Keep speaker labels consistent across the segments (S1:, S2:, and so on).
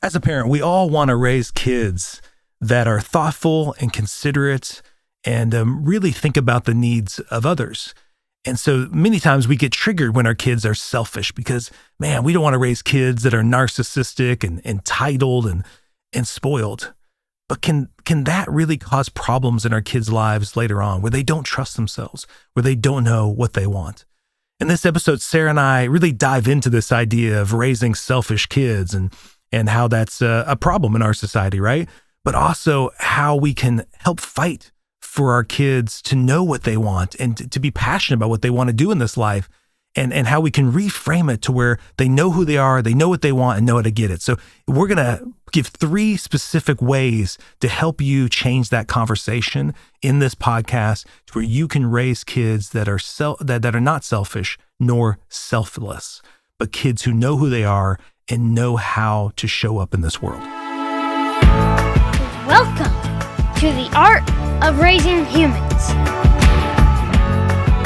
S1: As a parent, we all want to raise kids that are thoughtful and considerate and really think about the needs of others. And so many times we get triggered when our kids are selfish because, man, we don't want to raise kids that are narcissistic and entitled and spoiled. But can that really cause problems in our kids' lives later on where they don't trust themselves, where they don't know what they want? In this episode, Sara and I really dive into this idea of raising selfish kids and how that's a problem in our society, right? But also how we can help fight for our kids to know what they want and to be passionate about what they want to do in this life, and how we can reframe it to where they know who they are, they know what they want, and know how to get it. So we're going to give 3 specific ways to help you change that conversation in this podcast to where you can raise kids that are that are not selfish nor selfless, but kids who know who they are and know how to show up in this world.
S2: Welcome to the Art of Raising Humans.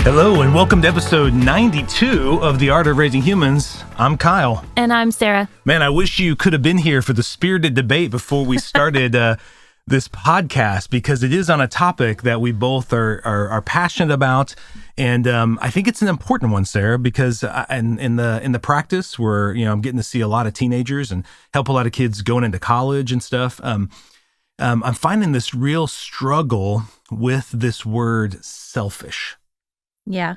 S1: Hello, and welcome to episode 92 of The Art of Raising Humans. I'm Kyle.
S3: And I'm Sara.
S1: Man, I wish you could have been here for the spirited debate before we started this podcast, because it is on a topic that we both are passionate about. And I think it's an important one, Sara, because in the practice where, I'm getting to see a lot of teenagers and help a lot of kids going into college and stuff. I'm finding this real struggle with this word selfish.
S3: Yeah.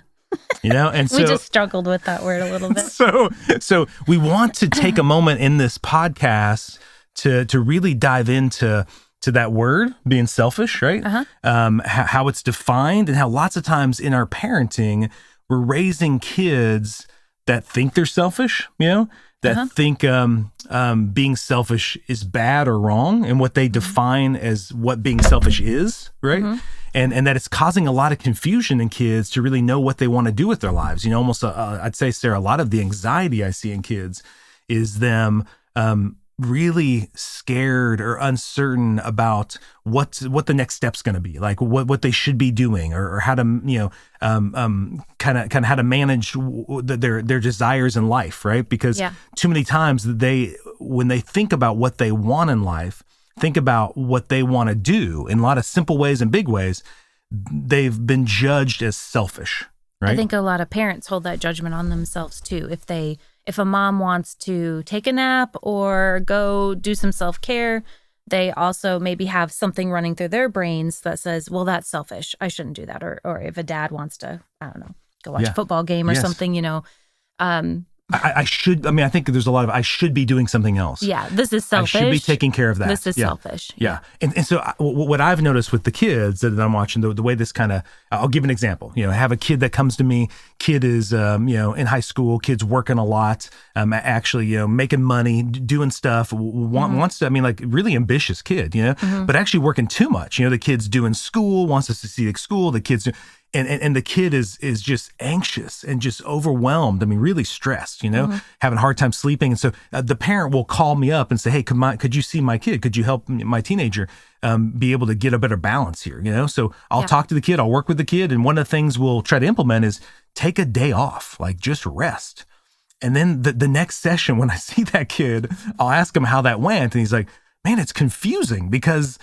S1: And so
S3: we just struggled with that word a little bit.
S1: So we want to take a moment in this podcast to really dive into that word being selfish, right?
S3: Uh-huh.
S1: How it's defined, and how lots of times in our parenting, we're raising kids that think they're selfish, that think being selfish is bad or wrong, and what they define as what being selfish is, right? Mm-hmm. And that it's causing a lot of confusion in kids to really know what they want to do with their lives. Almost, I'd say, Sara, a lot of the anxiety I see in kids is them really scared or uncertain about what the next step's going to be, like what they should be doing, or how to kind of how to manage their desires in life, right? Because too many times when they think about what they want in life, think about what they want to do in a lot of simple ways and big ways, they've been judged as selfish, right?
S3: I think a lot of parents hold that judgment on themselves too. If a mom wants to take a nap or go do some self-care, they also maybe have something running through their brains that says, well, that's selfish. I shouldn't do that. Or if a dad wants to, I don't know, go watch a football game or something,
S1: I should. I think there's a lot of I should be doing something else.
S3: Yeah, this is selfish.
S1: I should be taking care of that.
S3: This is selfish.
S1: Yeah. And so what I've noticed with the kids that I'm watching, the way this kind of, I'll give an example. I have a kid that comes to me. Kid is, in high school. Kid's working a lot. Actually, making money, doing stuff. Wants to. Really ambitious kid. But actually working too much. The kid's doing school. Wants to succeed at school. The kid's. And the kid is just anxious and just overwhelmed. Really stressed, having a hard time sleeping. And so the parent will call me up and say, hey, could you see my kid? Could you help my teenager be able to get a better balance here? So I'll talk to the kid. I'll work with the kid. And one of the things we'll try to implement is take a day off, like just rest. And then the next session, when I see that kid, I'll ask him how that went. And he's like, man, it's confusing because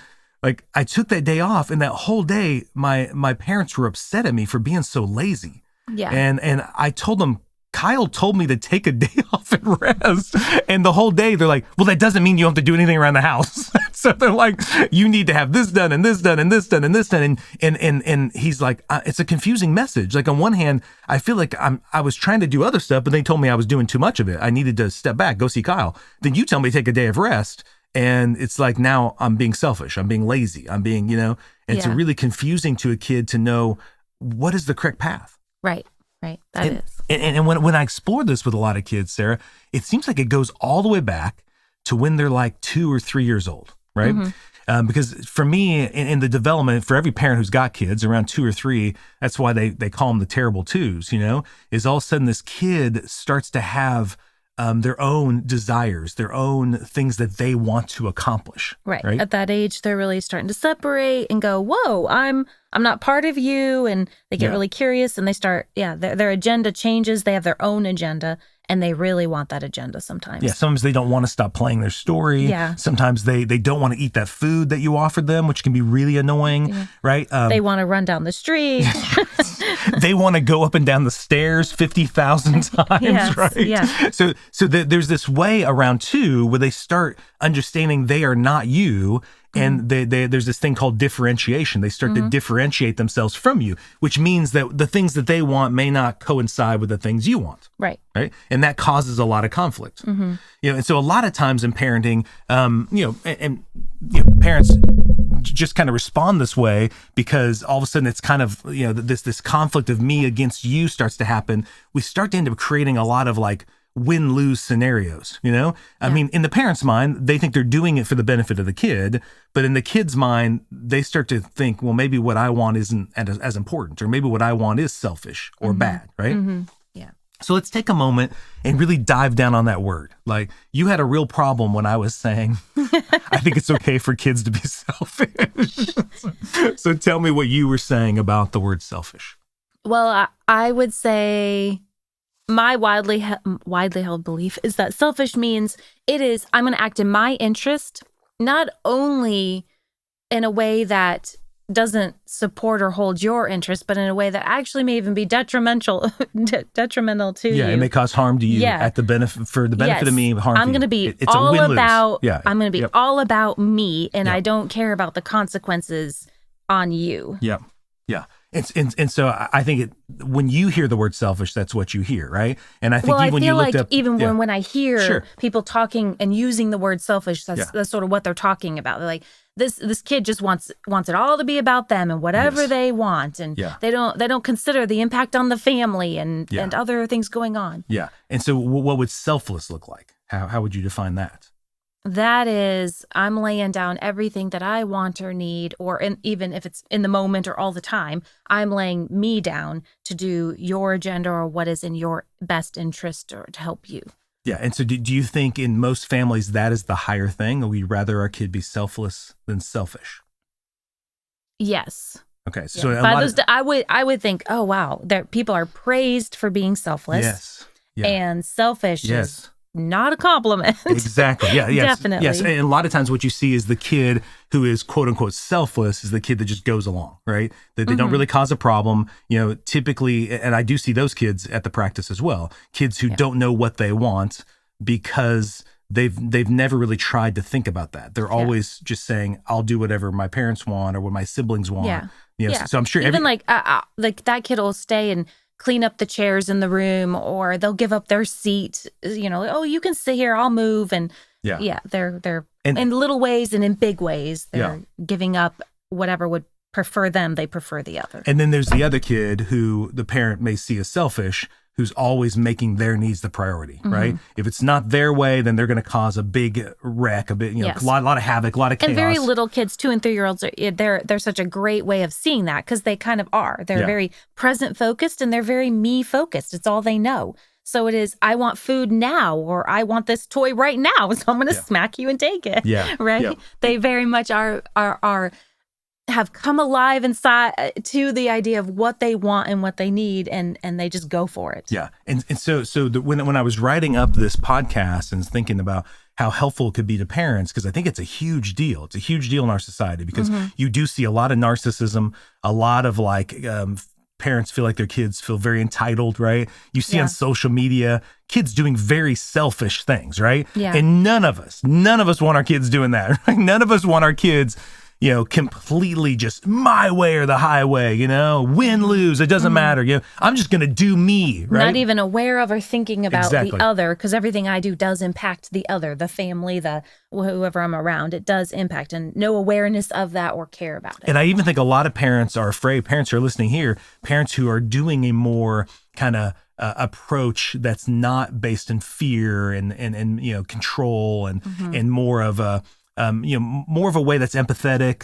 S1: I took that day off, and that whole day, my parents were upset at me for being so lazy.
S3: Yeah.
S1: And I told them, Kyle told me to take a day off and rest. And the whole day, they're like, well, that doesn't mean you don't have to do anything around the house. So they're like, you need to have this done and this done and this done and this done. And he's like, it's a confusing message. On one hand, I feel like I was trying to do other stuff, but they told me I was doing too much of it. I needed to step back, go see Kyle. Then you tell me to take a day of rest. And it's like, now I'm being selfish. I'm being lazy. I'm being, and it's really confusing to a kid to know what is the correct path.
S3: Right. That is.
S1: And when I explore this with a lot of kids, Sara, it seems like it goes all the way back to when they're like 2 or 3 years old, right? Mm-hmm. Because for me, in the development, for every parent who's got kids around 2 or 3, that's why they call them the terrible twos, is all of a sudden this kid starts to have their own desires, their own things that they want to accomplish.
S3: Right. At that age, they're really starting to separate and go, whoa, I'm not part of you. And they get really curious and they start, their agenda changes. They have their own agenda. and they really want that agenda sometimes.
S1: Yeah, sometimes they don't want to stop playing their story.
S3: Yeah.
S1: Sometimes they don't want to eat that food that you offered them, which can be really annoying, right?
S3: They want to run down the street.
S1: They want to go up and down the stairs 50,000 times,
S3: Yes,
S1: right?
S3: yeah.
S1: So there's this way around too where they start understanding they are not you, and there's this thing called differentiation. They start to differentiate themselves from you, which means that the things that they want may not coincide with the things you want.
S3: Right.
S1: And that causes a lot of conflict. And so a lot of times in parenting, parents just kind of respond this way because all of a sudden it's kind of, this conflict of me against you starts to happen. We start to end up creating a lot of like win-lose scenarios, I mean, in the parent's mind, they think they're doing it for the benefit of the kid, but in the kid's mind, they start to think, well, maybe what I want isn't as important, or maybe what I want is selfish or bad, right?
S3: Yeah.
S1: So let's take a moment and really dive down on that word. Like, you had a real problem when I was saying, I think it's okay for kids to be selfish. So tell me what you were saying about the word selfish.
S3: Well, I would say my widely held belief is that selfish means I'm going to act in my interest, not only in a way that doesn't support or hold your interest, but in a way that actually may even be detrimental to you.
S1: Yeah, it may cause harm to you at the benefit of me, harm
S3: I'm
S1: to
S3: going to
S1: you.
S3: be
S1: It's
S3: all
S1: a win-lose.
S3: I'm going to be all about me, and I don't care about the consequences on you.
S1: Yeah. And so I think when you hear the word selfish, that's what you hear, right? And I think when you looked up,
S3: when I hear people talking and using the word selfish, that's sort of what they're talking about. They're like, this kid just wants it all to be about them and whatever they want, and they don't consider the impact on the family and other things going on.
S1: Yeah. And so what would selfless look like? How would you define that?
S3: That is, I'm laying down everything that I want or need, even if it's in the moment or all the time, I'm laying me down to do your agenda or what is in your best interest or to help you.
S1: Yeah. And so do you think in most families that is the higher thing, or we'd rather our kid be selfless than selfish?
S3: Yes.
S1: Okay. So
S3: I would think, oh, wow, people are praised for being selfless.
S1: Yes. Yeah.
S3: And selfish is not a compliment.
S1: Exactly. Yeah. Yes.
S3: Definitely.
S1: Yes. And a lot of times what you see is the kid who is quote unquote selfless is the kid that just goes along, right? That they don't really cause a problem. Typically, and I do see those kids at the practice as well, kids who don't know what they want because they've never really tried to think about that. They're always just saying, I'll do whatever my parents want or what my siblings want.
S3: Yeah.
S1: So I'm sure
S3: even like that kid will stay and clean up the chairs in the room, or they'll give up their seat, oh, you can sit here, I'll move. And they're in little ways and in big ways, they're giving up whatever would prefer them. They prefer the other.
S1: And then there's the other kid who the parent may see as selfish, who's always making their needs the priority, right? If it's not their way, then they're going to cause a big wreck, a lot of havoc, a lot of chaos.
S3: And very little kids, 2 and 3 year olds, they're such a great way of seeing that because they kind of are. They're very present focused and they're very me focused. It's all they know. So it is, I want food now, or I want this toy right now, so I'm going to smack you and take it.
S1: Yeah.
S3: Right?
S1: Yeah.
S3: They very much have come alive inside to the idea of what they want and what they need, and they just go for it.
S1: Yeah. And so when I was writing up this podcast and thinking about how helpful it could be to parents, because I think it's a huge deal. It's a huge deal in our society because you do see a lot of narcissism, a lot of parents feel like their kids feel very entitled, right? You see on social media, kids doing very selfish things, right?
S3: Yeah.
S1: And none of us want our kids doing that. Right? None of us want our kids completely just my way or the highway, win, lose, it doesn't matter. I'm just going to do me, right?
S3: Not even aware of or thinking about the other, because everything I do does impact the other, the family, whoever I'm around, it does impact, and no awareness of that or care about it.
S1: And I even think a lot of parents are afraid, parents who are listening here, parents who are doing a more kind of approach that's not based in fear and control and more of a, more of a way that's empathetic,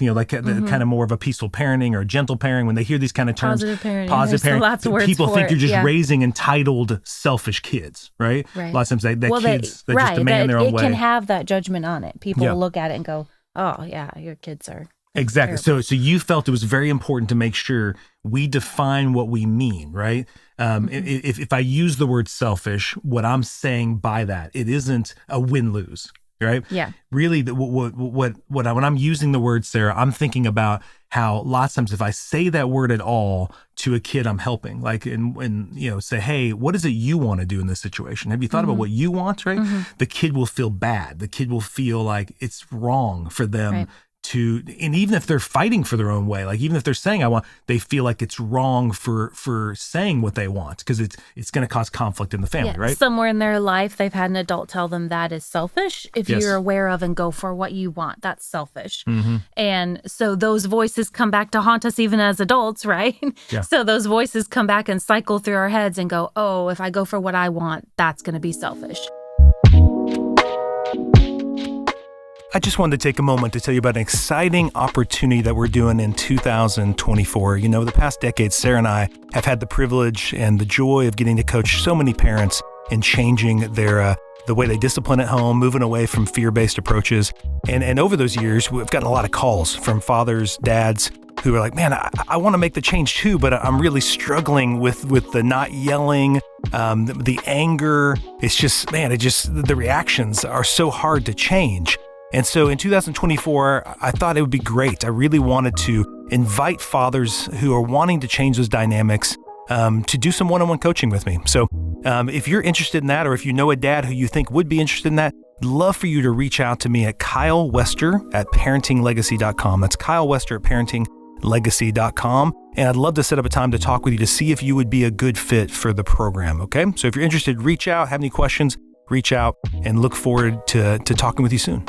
S1: kind of more of a peaceful parenting or a gentle parenting. When they hear these kind of terms,
S3: positive parenting, lots of words
S1: people
S3: for
S1: think
S3: it.
S1: you're just raising entitled, selfish kids, right? A lot of times kids that just demand their own way.
S3: It can have that judgment on it. People will look at it and go, oh yeah, your kids are
S1: Exactly.
S3: Terrible.
S1: So you felt it was very important to make sure we define what we mean, right? If I use the word selfish, what I'm saying by that, it isn't a win-lose, right?
S3: Yeah.
S1: Really, when I'm using the word, Sarah, I'm thinking about how lots of times if I say that word at all to a kid I'm helping, like and say, hey, what is it you want to do in this situation? Have you thought about what you want, right? The kid will feel bad. The kid will feel like it's wrong for them
S3: Right.
S1: and even if they're fighting for their own way, like even if they're saying I want, they feel like it's wrong for saying what they want because it's going to cause conflict in the family,
S3: Yeah.
S1: right?
S3: Somewhere in their life, they've had an adult tell them that is selfish. If
S1: Yes.
S3: you're aware of and go for what you want, that's selfish.
S1: Mm-hmm.
S3: And so those voices come back to haunt us even as adults, right?
S1: Yeah.
S3: So those voices come back and cycle through our heads and go, oh, if I go for what I want, that's going to be selfish.
S1: I just wanted to take a moment to tell you about an exciting opportunity that we're doing in 2024. You know, the past decade, Sarah and I have had the privilege and the joy of getting to coach so many parents in changing their the way they discipline at home, moving away from fear-based approaches. And over those years, we've gotten a lot of calls from fathers, dads, who are like, man, I want to make the change too, but I'm really struggling with the not yelling, the anger. It's just, man, the reactions are so hard to change. And so in 2024, I thought it would be great. I really wanted to invite fathers who are wanting to change those dynamics to do some one-on-one coaching with me. So if you're interested in that, or if you know a dad who you think would be interested in that, I'd love for you to reach out to me at kylewester@parentinglegacy.com. That's kylewester@parentinglegacy.com. And I'd love to set up a time to talk with you to see if you would be a good fit for the program, okay? So if you're interested, reach out, have any questions, reach out, and look forward to talking with you soon.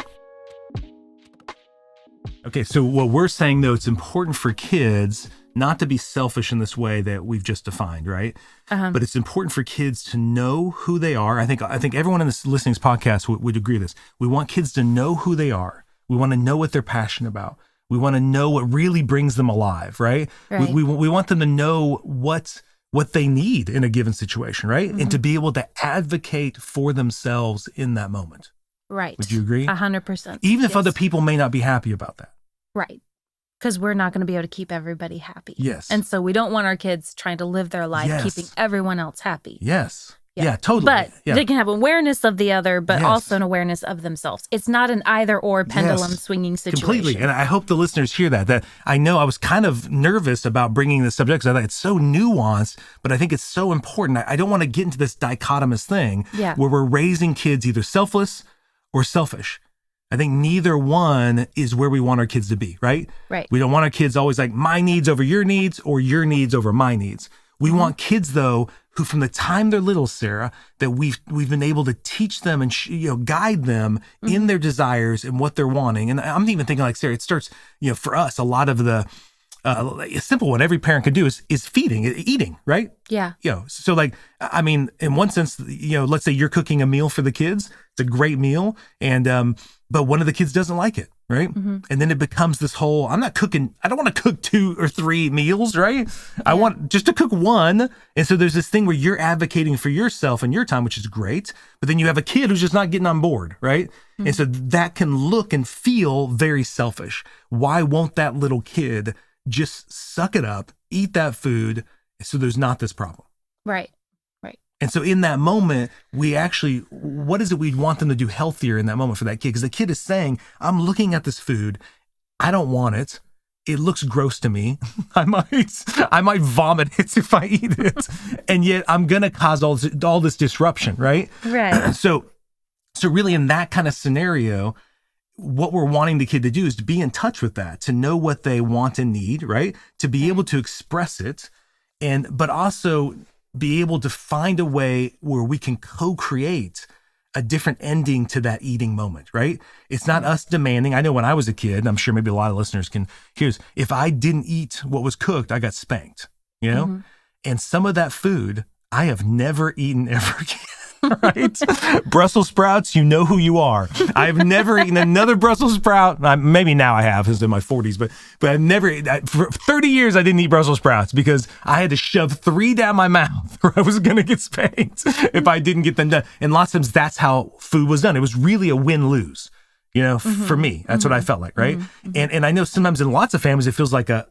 S1: Okay, so what we're saying, though, it's important for kids not to be selfish in this way that we've just defined, right? But it's important for kids to know who they are. I think everyone in this listening to this podcast would agree with this. We want kids to know who they are. We want to know what they're passionate about. We want to know what really brings them alive, right?
S3: Right.
S1: We want them to know what they need in a given situation, right? And to be able to advocate for themselves in that moment.
S3: Right.
S1: Would you agree?
S3: 100%.
S1: Even if
S3: Yes.
S1: other people may not be happy about that.
S3: Right. Because we're not going to be able to keep everybody happy.
S1: Yes.
S3: And so we don't want our kids trying to live their life
S1: Yes.
S3: keeping everyone else happy.
S1: Yes. Yeah, totally.
S3: But
S1: yeah.
S3: they can have awareness of the other, but
S1: Yes.
S3: also an awareness of themselves. It's not an either or pendulum
S1: Yes.
S3: swinging situation.
S1: Completely. And I hope the listeners hear that I know I was kind of nervous about bringing this subject because I thought it's so nuanced, but I think it's so important. I don't want to get into this dichotomous thing where we're raising kids either selfless or selfish. I think neither one is where we want our kids to be, right?
S3: Right.
S1: We don't want our kids always like my needs over your needs or your needs over my needs. We want kids, though, who from the time they're little, Sarah, that we've been able to teach them and guide them in their desires and what they're wanting. And I'm even thinking like, Sarah, it starts, for us, a lot of the a simple one every parent could do is eating, right?
S3: Yeah.
S1: So like, I mean, in one sense, let's say you're cooking a meal for the kids. It's a great meal. And, but one of the kids doesn't like it, right? And then it becomes this whole, I don't want to cook 2 or 3 meals, right? I want just to cook one. And so there's this thing where you're advocating for yourself and your time, which is great. But then you have a kid who's just not getting on board, right? And so that can look and feel very selfish. Why won't that little kid just suck it up, eat that food, so there's not this problem?
S3: Right.
S1: And so in that moment, what is it we'd want them to do healthier in that moment for that kid? Because the kid is saying, I'm looking at this food. I don't want it. It looks gross to me. I might vomit it if I eat it. And yet I'm going to cause all this disruption, right?
S3: Right.
S1: So really in that kind of scenario, what we're wanting the kid to do is to be in touch with that, to know what they want and need, right? To be able to express it, but also be able to find a way where we can co-create a different ending to that eating moment, right? It's not us demanding. I know when I was a kid, I'm sure maybe a lot of listeners can hear this, if I didn't eat what was cooked, I got spanked, And some of that food I have never eaten ever again. Right? Brussels sprouts, you know who you are. I've never eaten another Brussels sprout. Maybe now I have, because in my 40s, but I've never, for 30 years, I didn't eat Brussels sprouts because I had to shove 3 down my mouth or I was going to get spanked if I didn't get them done. And lots of times that's how food was done. It was really a win-lose. for me. That's what I felt like, right? And I know sometimes in lots of families, it feels like a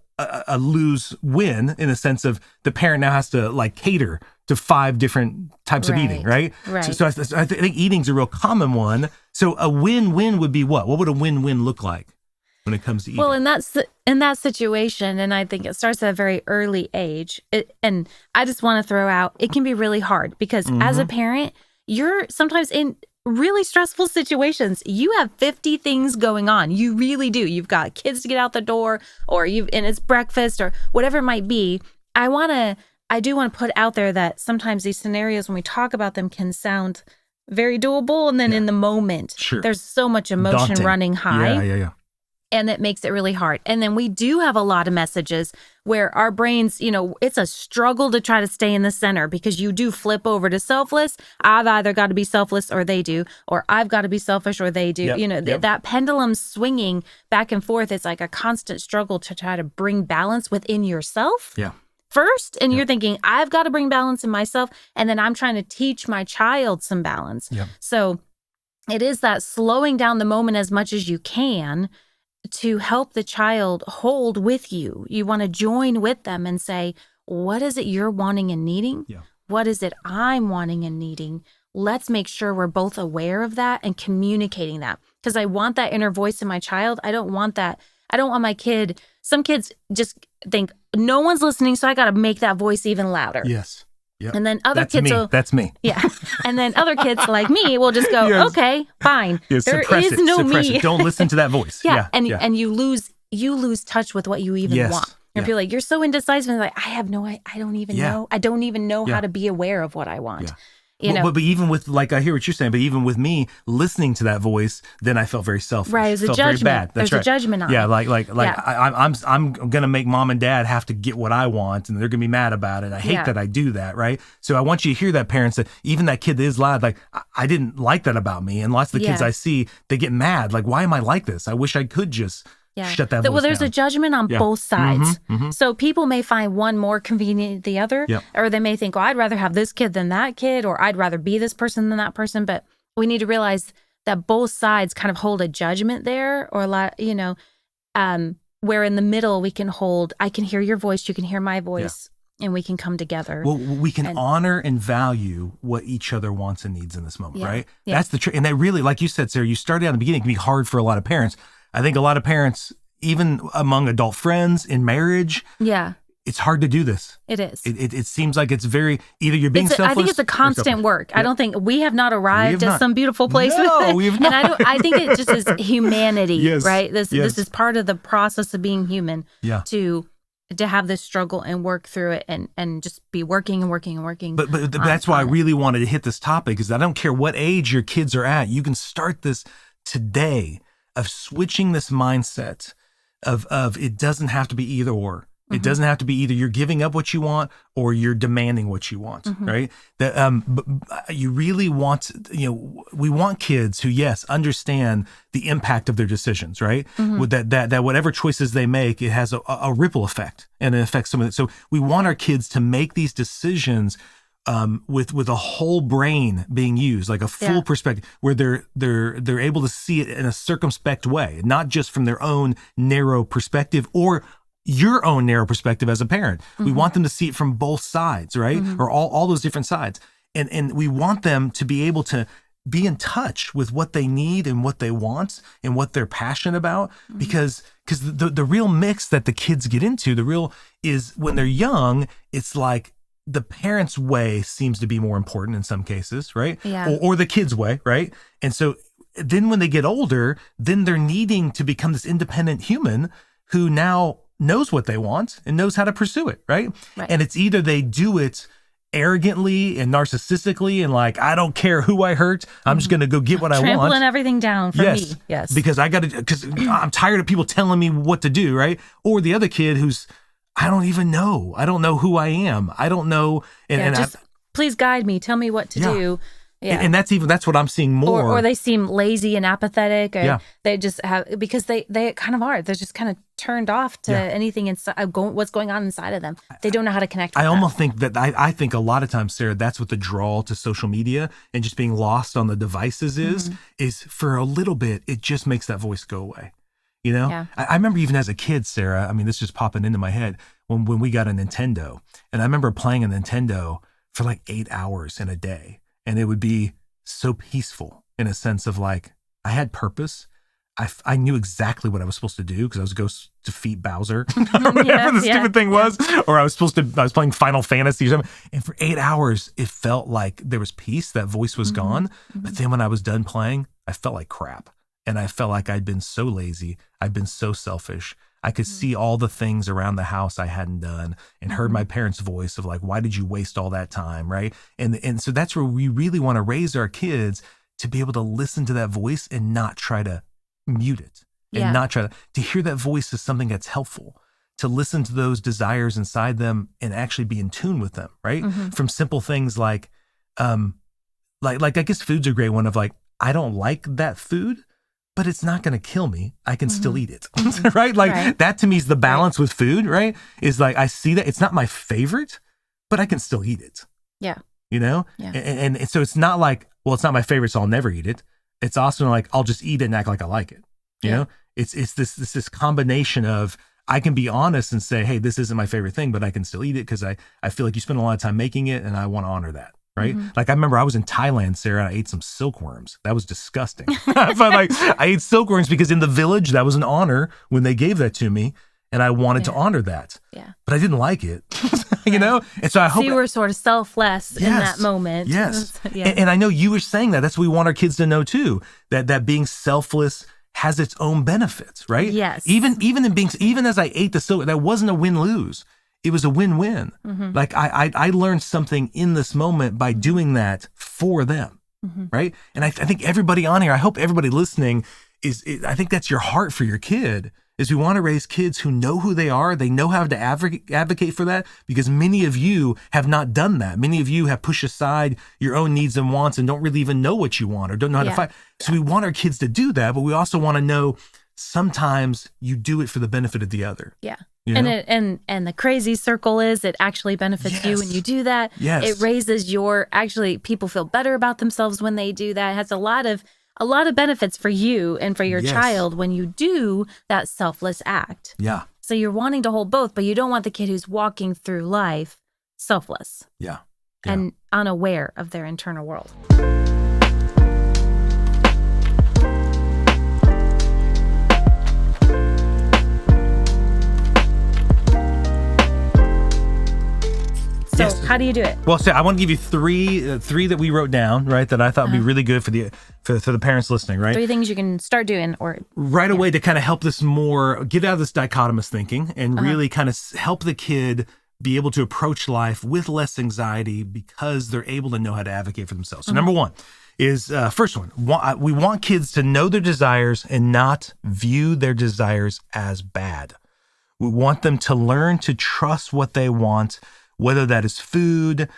S1: lose-win in the sense of the parent now has to like cater to 5 different types of eating, right?
S3: Right.
S1: So I think eating's a real common one. So a win-win would be what? What would a win-win look like when it comes to eating?
S3: Well, and that's in that situation, and I think it starts at a very early age. And I just want to throw out, it can be really hard because as a parent, you're sometimes in really stressful situations. You have 50 things going on. You really do. You've got kids to get out the door, and it's breakfast or whatever it might be. I do want to put out there that sometimes these scenarios, when we talk about them, can sound very doable. And then in the moment, there's so much emotion
S1: Daunting.
S3: running high.
S1: Yeah.
S3: And it makes it really hard. And then we do have a lot of messages where our brains, it's a struggle to try to stay in the center because you do flip over to selfless. I've either got to be selfless or they do, or I've got to be selfish or they do. That pendulum swinging back and forth, it's like a constant struggle to try to bring balance within yourself.
S1: Yeah.
S3: First, and you're thinking, I've got to bring balance in myself, and then I'm trying to teach my child some balance.
S1: Yeah.
S3: So it is that slowing down the moment as much as you can to help the child hold with you. You want to join with them and say, what is it you're wanting and needing?
S1: Yeah.
S3: What is it I'm wanting and needing? Let's make sure we're both aware of that and communicating that. Because I want that inner voice in my child. I don't want that. I don't want my kid. Some kids just think no one's listening, so I got to make that voice even louder.
S1: Yes. Yep.
S3: And then other kids will.
S1: That's me.
S3: Yeah. And then other kids like me will just go, okay, fine.
S1: Yeah,
S3: there
S1: suppress
S3: is
S1: it.
S3: no
S1: Suppress
S3: me.
S1: it. Don't listen to that voice.
S3: And you lose touch with what you even want. And feel like you're so indecisive and like, I don't even know. I don't even know how to be aware of what I want.
S1: But even with, like, I hear what you're saying, but even with me listening to that voice, then I felt very selfish.
S3: Right, it was a
S1: felt
S3: judgment.
S1: Very bad. That's
S3: There's a judgment on it.
S1: I'm gonna make mom and dad have to get what I want, and they're gonna be mad about it. I hate that I do that, right? So I want you to hear that, parents, that even that kid that is loud, like, I didn't like that about me, and lots of the kids I see, they get mad, like, why am I like this? I wish I could just shut that voice
S3: Well, there's
S1: down.
S3: a judgment on both sides. So people may find one more convenient than the other, or they may think, well, I'd rather have this kid than that kid, or I'd rather be this person than that person. But we need to realize that both sides kind of hold a judgment there, or where in the middle we can hold, I can hear your voice, you can hear my voice, and we can come together.
S1: Well, we can honor and value what each other wants and needs in this moment, right?
S3: Yeah.
S1: That's the trick. And that really, like you said, Sarah, you started out in the beginning, it can be hard for a lot of parents. I think a lot of parents, even among adult friends in marriage, it's hard to do this.
S3: It is.
S1: It seems like it's very, either you're being selfless.
S3: I think it's a constant work. I don't think we have not arrived at some beautiful place.
S1: No, we have not.
S3: And I think it just is humanity, right? This is part of the process of being human.
S1: Yeah.
S3: To have this struggle and work through it and just be working and working and working.
S1: But that's why I really wanted to hit this topic, is I don't care what age your kids are at. You can start this today, of switching this mindset of it doesn't have to be either or. It doesn't have to be either you're giving up what you want or you're demanding what you want, right? That but you really want, we want kids who, yes, understand the impact of their decisions, right? With that whatever choices they make, it has a ripple effect, and it affects some of it. So we want our kids to make these decisions with a whole brain being used, like a full perspective, where they're able to see it in a circumspect way, not just from their own narrow perspective or your own narrow perspective as a parent. We want them to see it from both sides, right? Or all those different sides. And we want them to be able to be in touch with what they need and what they want and what they're passionate about, because the real mix that the kids get into, is when they're young, it's like, the parent's way seems to be more important in some cases, right?
S3: Yeah.
S1: Or the kid's way, right? And so then when they get older, then they're needing to become this independent human who now knows what they want and knows how to pursue it, right? And it's either they do it arrogantly and narcissistically and like, I don't care who I hurt, I'm just going to go get what I want.
S3: Trampling everything down for me. Yes.
S1: Because I'm tired of people telling me what to do, right? Or the other kid who's, I don't even know. I don't know who I am. I don't know.
S3: Please guide me. Tell me what to do. Yeah.
S1: And that's what I'm seeing more.
S3: Or they seem lazy and apathetic, or
S1: Yeah.
S3: they just have, because they kind of are. They're just kind of turned off to anything inside, what's going on inside of them. They don't know how to connect with
S1: I
S3: that.
S1: almost think that I think a lot of times, Sarah, that's what the draw to social media and just being lost on the devices is for a little bit, it just makes that voice go away. You know,
S3: Yeah.
S1: I remember even as a kid, Sarah, I mean, this is just popping into my head when we got a Nintendo, and I remember playing a Nintendo for like 8 hours in a day, and it would be so peaceful in a sense of like, I had purpose. I knew exactly what I was supposed to do because I was going to defeat Bowser or whatever the stupid thing was, or I was playing Final Fantasy or something. And for 8 hours, it felt like there was peace. That voice was gone. But then when I was done playing, I felt like crap. And I felt like I'd been so lazy. I'd been so selfish. I could see all the things around the house I hadn't done and heard my parents' voice of like, why did you waste all that time, right? And so that's where we really want to raise our kids to be able to listen to that voice and not try to mute it and not try to hear that voice as something that's helpful, to listen to those desires inside them and actually be in tune with them, right? From simple things like I guess food's a great one of like, I don't like that food, but it's not going to kill me. I can still eat it, right? Like that to me is the balance with food, right? Is like, I see that it's not my favorite, but I can still eat it. Yeah. You know? Yeah. And so it's not like, well, it's not my favorite, so I'll never eat it. It's also like, I'll just eat it and act like I like it. You know? It's this combination of, I can be honest and say, hey, this isn't my favorite thing, but I can still eat it because I feel like you spend a lot of time making it and I want to honor that. Right? Like I remember I was in Thailand, Sarah, and I ate some silkworms. That was disgusting. But like I ate silkworms because in the village, that was an honor when they gave that to me. And I wanted to honor that. Yeah. But I didn't like it. You know? And so I hope
S3: you were sort of selfless in that moment.
S1: Yes. And I know you were saying that. That's what we want our kids to know too. That being selfless has its own benefits, right?
S3: Yes.
S1: Even as I ate the silk, that wasn't a win-lose. It was a win-win. Like I learned something in this moment by doing that for them, right? And I think everybody on here, I hope everybody listening I think that's your heart for your kid, is we want to raise kids who know who they are. They know how to advocate for that, because many of you have not done that. Many of you have pushed aside your own needs and wants and don't really even know what you want or don't know how to fight. So we want our kids to do that, but we also want to know sometimes you do it for the benefit of the other. Yeah. You know?
S3: And the crazy circle is it actually benefits you when you do that.
S1: Yes.
S3: It raises people feel better about themselves when they do that. It has a lot of benefits for you and for your child when you do that selfless act. Yeah. So you're wanting to hold both, but you don't want the kid who's walking through life selfless. Yeah. And unaware of their internal world. So how do you do it?
S1: Well, so I want to give you three that we wrote down, right? That I thought would be really good for the parents listening, right?
S3: 3 things you can start doing
S1: right away to kind of help this more, get out of this dichotomous thinking and really kind of help the kid be able to approach life with less anxiety because they're able to know how to advocate for themselves. So number one is, first one, we want kids to know their desires and not view their desires as bad. We want them to learn to trust what they want, whether that is food,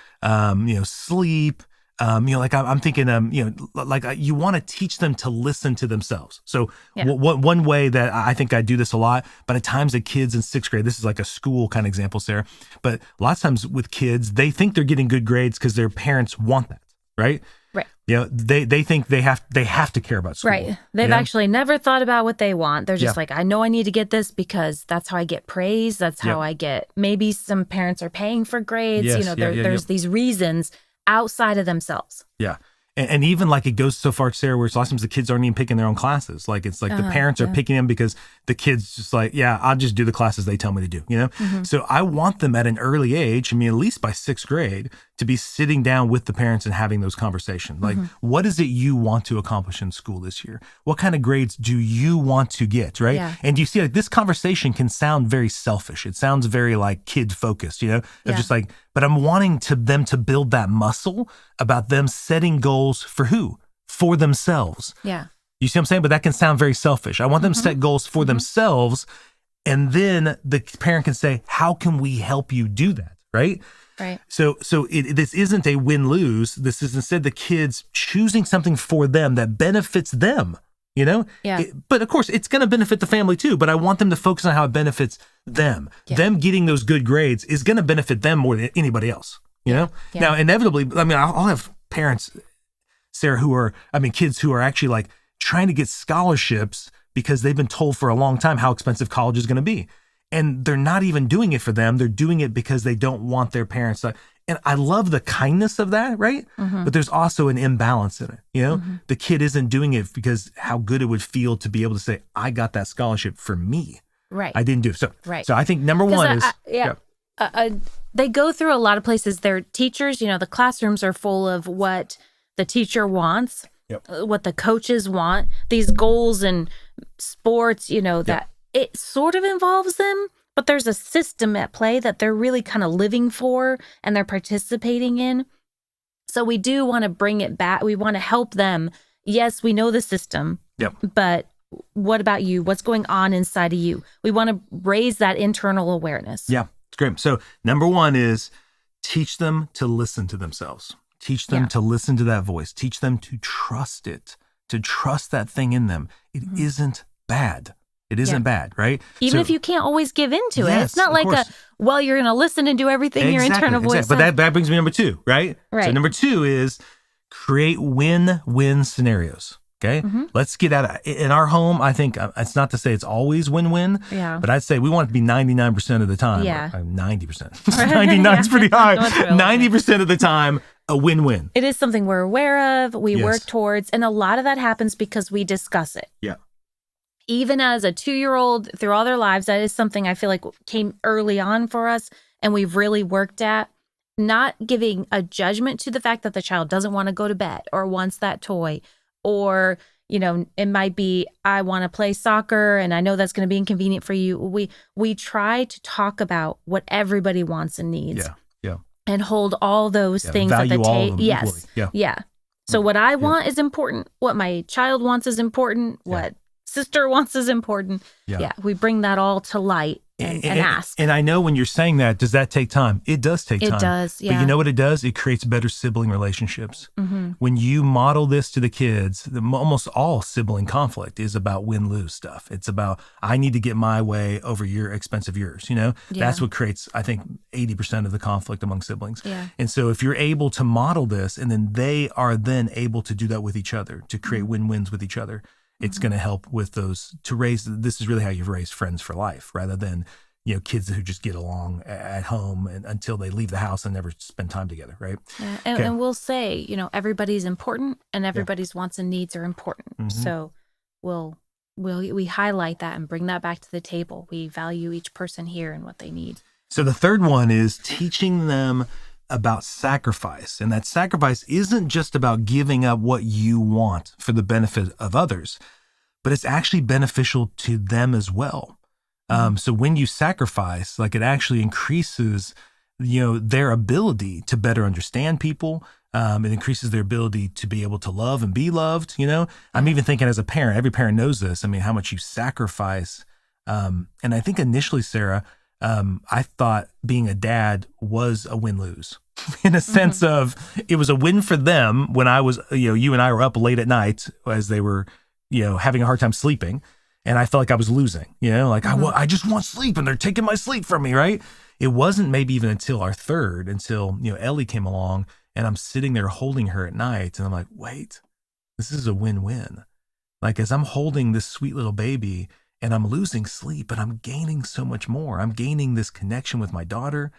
S1: sleep, like I'm thinking, you want to teach them to listen to themselves. So one way that I think I do this a lot, but at times the kids in 6th grade, this is like a school kind of example, Sarah, but a lot of times with kids, they think they're getting good grades because their parents want that, right? Right. They think they have to care about school.
S3: Right. They've actually never thought about what they want. They're just like, I know I need to get this because that's how I get praise. That's how I get, maybe some parents are paying for grades.
S1: Yes,
S3: there's these reasons outside of themselves.
S1: Yeah. And even like it goes so far, Sarah, where a lot of times the kids aren't even picking their own classes. Like it's like the parents are picking them because the kids just like, I'll just do the classes they tell me to do, you know? So I want them at an early age, at least by 6th grade, to be sitting down with the parents and having those conversations. Like, what is it you want to accomplish in school this year? What kind of grades do you want to get, right? Yeah. And you see, like, this conversation can sound very selfish. It sounds very like kid focused, of just like, but I'm wanting them to build that muscle about them setting goals for who? For themselves. Yeah. You see what I'm saying? But that can sound very selfish. I want them to set goals for themselves, and then the parent can say, how can we help you do that, right?
S3: Right.
S1: So this isn't a win-lose. This is instead the kids choosing something for them that benefits them, you know?
S3: Yeah.
S1: But of course, it's going to benefit the family too, but I want them to focus on how it benefits them.
S3: Yeah.
S1: Them getting those good grades is going to benefit them more than anybody else, you know?
S3: Yeah.
S1: Now, inevitably, I mean, I'll have parents, Sarah, kids who are actually like trying to get scholarships because they've been told for a long time how expensive college is going to be. And they're not even doing it for them. They're doing it because they don't want their parents to. And I love the kindness of that, right?
S3: Mm-hmm.
S1: But there's also an imbalance in it. You know, the kid isn't doing it because how good it would feel to be able to say, I got that scholarship for me.
S3: Right.
S1: I didn't do it. So,
S3: Right.
S1: So I think number one is.
S3: They go through a lot of places. Their teachers, the classrooms are full of what the teacher wants, what the coaches want, these goals and sports, that it sort of involves them, but there's a system at play that they're really kind of living for and they're participating in. So we do want to bring it back. We want to help them. Yes, we know the system, but what about you? What's going on inside of you? We want to raise that internal awareness.
S1: Yeah, it's great. So number one is teach them to listen to themselves. Teach them to listen to that voice. Teach them to trust it, to trust that thing in them. It isn't bad. It isn't bad, right?
S3: Even if you can't always give into it. It's not like you're going to listen and do everything your internal voice says.
S1: But that brings me to number two, right?
S3: Right.
S1: So number two is create win-win scenarios, okay? Let's get out of in our home, I think, it's not to say it's always win-win, but I'd say we want it to be 99% of the time.
S3: Yeah.
S1: 90%. 99 is pretty high. 90% of the time, a win-win.
S3: It is something we're aware of, we work towards, and a lot of that happens because we discuss it.
S1: Yeah.
S3: Even as a 2-year-old through all their lives, that is something I feel like came early on for us and we've really worked at. Not giving a judgment to the fact that the child doesn't want to go to bed or wants that toy, or, it might be, I want to play soccer and I know that's going to be inconvenient for you. We try to talk about what everybody wants and needs.
S1: Yeah.
S3: And hold all those things at the table. Yes. Yeah. So what I want is important. What my child wants is important. What sister wants is important. Yeah. We bring that all to light and ask.
S1: And I know when you're saying that, does that take time? It does take time.
S3: It does, yeah.
S1: But you know what it does? It creates better sibling relationships. When you model this to the kids, almost all sibling conflict is about win-lose stuff. It's about, I need to get my way over your expense of yours, That's what creates, I think, 80% of the conflict among siblings.
S3: Yeah.
S1: And so if you're able to model this, and then they are then able to do that with each other, to create win-wins with each other, it's going to help with those, to raise, this is really how you've raised friends for life, rather than, kids who just get along at home and until they leave the house and never spend time together, right?
S3: Yeah. And we'll say, everybody's important and everybody's wants and needs are important. So we highlight that and bring that back to the table. We value each person here and what they need.
S1: So the third one is teaching them about sacrifice. And that sacrifice isn't just about giving up what you want for the benefit of others, but it's actually beneficial to them as well. So when you sacrifice, it actually increases, their ability to better understand people. It increases their ability to be able to love and be loved. I'm even thinking as a parent, every parent knows this. I mean, how much you sacrifice. And I think initially, Sarah, I thought being a dad was a win-lose in a sense of it was a win for them when I was, you and I were up late at night as they were, having a hard time sleeping. And I felt like I was losing, I just want sleep and they're taking my sleep from me, right? It wasn't maybe even until our third, Ellie came along and I'm sitting there holding her at night and I'm like, wait, this is a win-win. As I'm holding this sweet little baby and I'm losing sleep, but I'm gaining so much more. I'm gaining this connection with my daughter.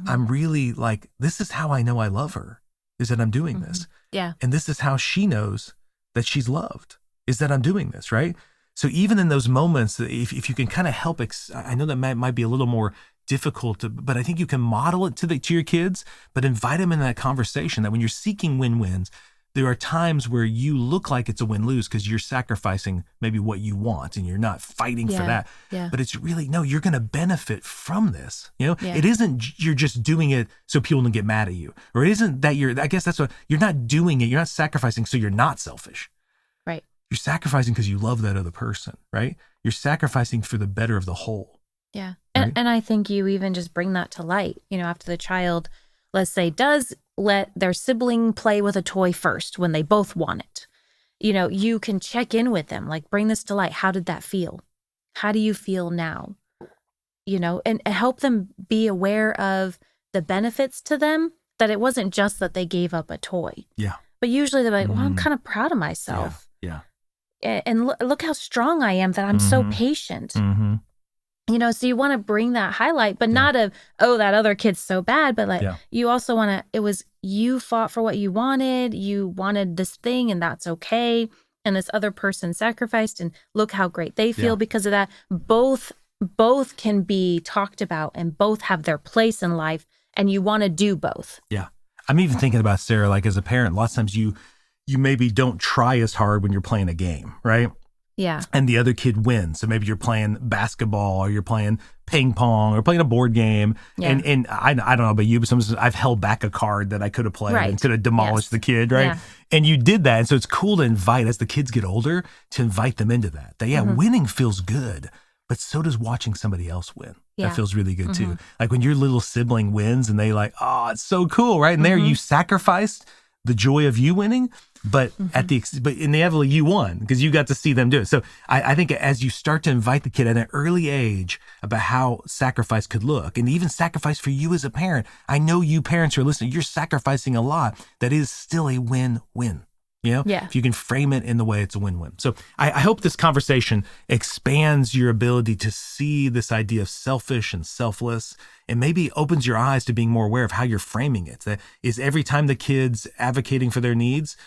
S1: I'm really this is how I know I love her, is that I'm doing this.
S3: Yeah.
S1: And this is how she knows that she's loved, is that I'm doing this, right? So even in those moments, if you can kind of help, I know that might be a little more difficult, but I think you can model it to your kids, but invite them in that conversation that when you're seeking win-wins, there are times where you look like it's a win-lose because you're sacrificing maybe what you want and you're not fighting for that.
S3: Yeah.
S1: But it's really, no, you're going to benefit from this. It isn't you're just doing it so people don't get mad at you. Or it isn't that I guess that's what, you're not doing it. You're not sacrificing so you're not selfish.
S3: Right.
S1: You're sacrificing because you love that other person, right? You're sacrificing for the better of the whole.
S3: Yeah.
S1: Right?
S3: And I think you even just bring that to light, after the child let's say, does let their sibling play with a toy first when they both want it, you can check in with them, like, bring this to light. How did that feel? How do you feel now? And help them be aware of the benefits to them, that it wasn't just that they gave up a toy.
S1: Yeah.
S3: But usually they're like, well, I'm kind of proud of myself.
S1: Yeah.
S3: And look how strong I am, that I'm so patient.
S1: Mm-hmm.
S3: So you want to bring that highlight, but not of, oh, that other kid's so bad. But you also want to, it was, you fought for what you wanted this thing, and that's okay. And this other person sacrificed, and look how great they feel because of that. Both can be talked about, and both have their place in life, and you want to do both. Yeah.
S1: I'm even thinking about, Sarah, like, as a parent, lots of times you maybe don't try as hard when you're playing a game, right?
S3: Yeah.
S1: And the other kid wins. So maybe you're playing basketball, or you're playing ping pong, or playing a board game. Yeah. And I don't know about you, but sometimes I've held back a card that I could have played and could have demolished the kid, right? Yeah. And you did that. And so it's cool to invite, as the kids get older, to invite them into that. That, winning feels good, but so does watching somebody else win. Yeah. That feels really good too. Like when your little sibling wins and they like, oh, it's so cool, right? And there you sacrificed the joy of you winning, but but inevitably you won because you got to see them do it. So I think as you start to invite the kid at an early age about how sacrifice could look, and even sacrifice for you as a parent, I know you parents are listening, you're sacrificing a lot that is still a win-win. If you can frame it in the way it's a win-win. So I hope this conversation expands your ability to see this idea of selfish and selfless, and maybe opens your eyes to being more aware of how you're framing it. That is, every time the kid's advocating for their needs,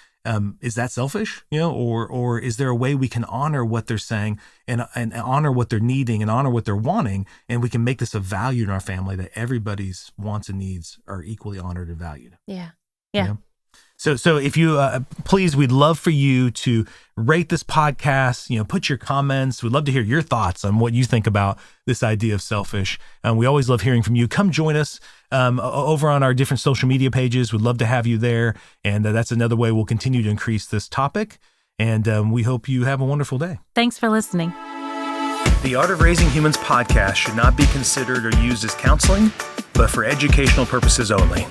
S1: is that selfish? Or is there a way we can honor what they're saying and honor what they're needing and honor what they're wanting, and we can make this a value in our family, that everybody's wants and needs are equally honored and valued.
S3: Yeah.
S1: So if you, please, we'd love for you to rate this podcast, put your comments. We'd love to hear your thoughts on what you think about this idea of selfish. We always love hearing from you. Come join us over on our different social media pages. We'd love to have you there. And that's another way we'll continue to increase this topic. And we hope you have a wonderful day.
S3: Thanks for listening.
S1: The Art of Raising Humans podcast should not be considered or used as counseling, but for educational purposes only.